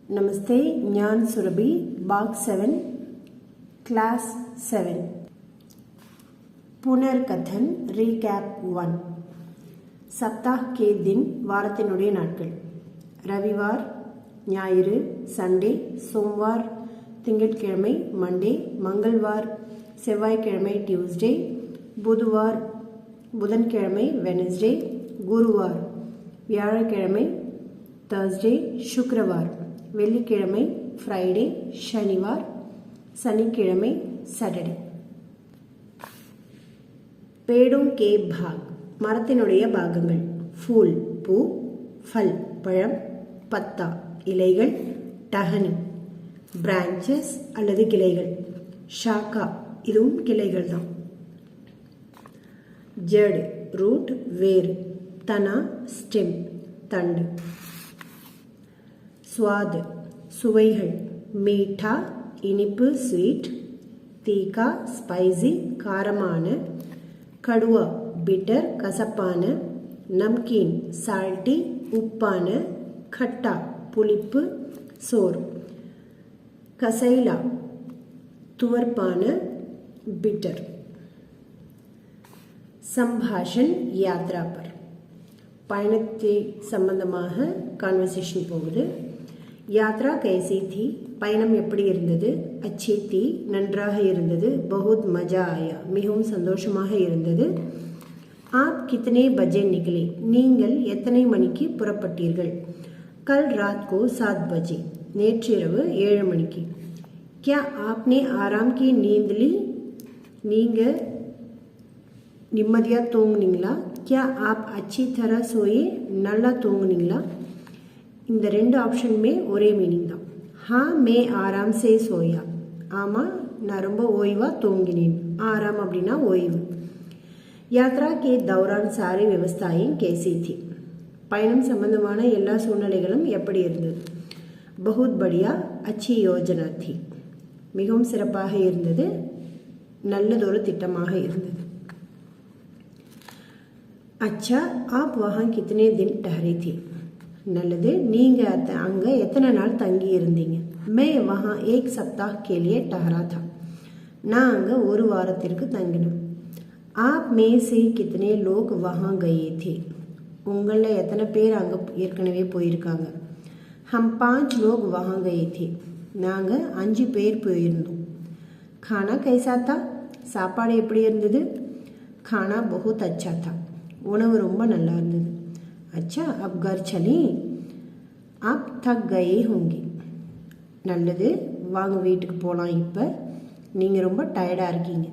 नमस्ते ज्ञान सुरभि भाग 7 क्लास 7 पुनर्कथन recap 1 सप्ताह के दिन வாரத்தினுடைய நாட்கள் ரவிவார் ஞாயிறு சண்டே சோமவார் திங்கட்கிழமை மண்டே மங்கள்வார் செவ்வாய்க்கிழமை டியூஸ்டே புதுவார் புதன்கிழமை வெனஸ்டே குருவார் வியாழக்கிழமை थर्सडे शुक्रवार வெள்ளிக்கிழமை फ्राइडे शनिवार சனிக்கிழமை सैटरडे पेड़ों के भाग மரத்தினுடைய பாகங்கள் फूल பூ फल பழம் पत्ता இலைகள் टहनी branches அல்லது கிளைகள் शाखा இதுவும் கிளைகள் தான் जड़ रूट வேர் तना स्टेम தண்டு स्वाद சுவைகள் मीठा இனிப்பு ஸ்வீட் तीखा ஸ்பைசி காரமான கடுவா bitter கசப்பான नमकीन சால்ட்டி உப்பான खट्टा புளிப்பு சோர் கசைலா துவர்ப்பான bitter संभाषण यात्रा पर பயணத்தை சம்பந்தமாக கான்வர்சேஷன் போகுது யாத்ரா कैसी थी பயணம் எப்படி இருந்தது अच्छी थी நன்றாக இருந்தது बहुत मजा आया மிகவும் சந்தோஷமாக இருந்தது आप कितने बजे निकले நீங்கள் எத்தனை மணிக்கு புறப்பட்டீர்கள் कल रात को 7 बजे நேற்றிரவு 7 மணிக்கு क्या आपने आराम की नींद ली நீங்க நிம்மதியா தூங்குனீங்களா क्या आप अच्छी तरह सोए நல்லா தூங்குனீங்களா இந்த ரெண்டு ஆப்ஷனுமே ஒரே மீனிங் தான் हाँ मैं आराम से सोया ஆமா நான் ரொம்ப ஓய்வா தூங்கினேன் ஆராம் அப்படின்னா ஓய்வு यात्रा के दौरान सारी व्यवस्थाएं कैसी थी பயணம் சம்பந்தமான எல்லா சூழ்நிலைகளும் எப்படி இருந்தது बहुत बढ़िया अच्छी योजना थी மிகவும் சிறப்பாக இருந்தது நல்லதொரு திட்டமாக இருந்தது अच्छा आप वहाँ कितने दिन ठहरे थे நல்லது நீங்க அங்க எத்தனை நாள் தங்கி இருந்தீங்க मैं वहाँ एक सप्ताह के लिए ठहरा था நான் அங்க ஒரு வாரத்திற்கு தங்கினேன் आप में से कितने लोग वहाँ गए थे உங்கள எத்தனை பேர் அங்க ஏற்கனவே போயிருக்காங்க हम 5 लोग वहाँ गए थे நாங்க 5 பேர் போயிருந்தோம் खाना कैसा था சாப்பாடு எப்படி இருந்தது खाना बहुत अच्छा था உணவு ரொம்ப நல்லா இருந்தது अच्छा अब घर चलें आप थक गए होंगे நல்லது வாங்க வீட்டுக்கு போலாம் இப்ப நீங்க ரொம்ப டயர்டா இருக்கீங்க